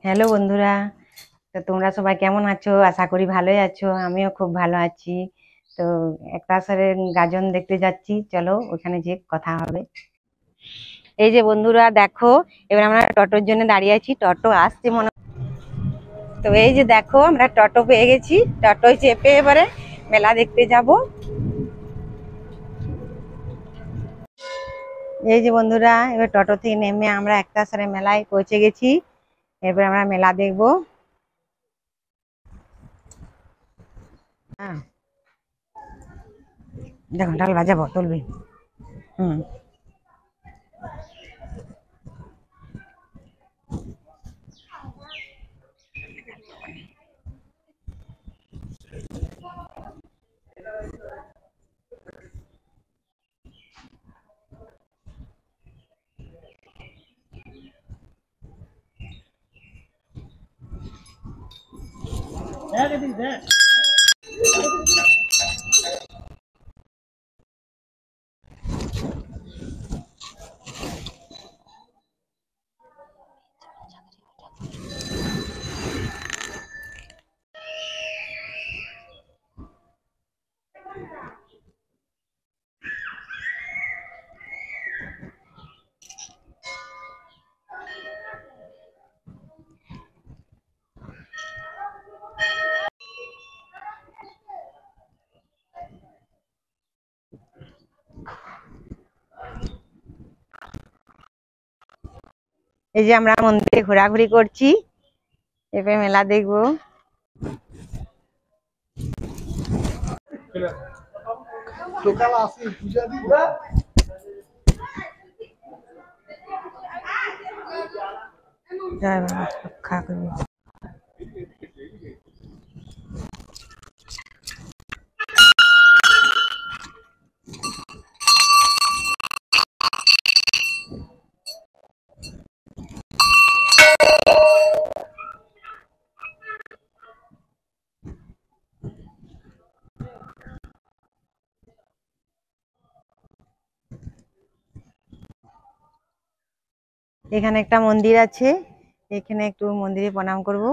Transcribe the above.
Hello বন্ধুরা, তো তোমরা সবাই কেমন আছো? আশা করি ভালোই আছো। আমিও খুব ভালো আছি। তো একটা সারে গাজন দেখতে যাচ্ছি, চলো ওখানে যে কথা হবে। এই যে বন্ধুরা দেখো, এবার আমরা টোটোর জন্য দাঁড়িয়ে আছি, টোটো আসছে মনে। তো এই যে দেখো, আমরা টোটো পেয়ে গেছি, টোটোয় চেপে এবারে মেলা দেখতে যাব। এই যে বন্ধুরা, এবার টোটো থেকে নেমে আমরা একটা সারে মেলায় পৌঁছে গেছি। এবার আমরা মেলা দেখবো। হ্যাঁ, দেখো ঢাল বাজাবো, তুলবি। হুম। এই যে আমরা মন্দিরে ঘোরাঘুরি করছি, এবার মেলা দেখবো। জয় বাবা, রক্ষা করবে। এখানে একটা মন্দির আছে, এখানে একটু মন্দিরে প্রণাম করব।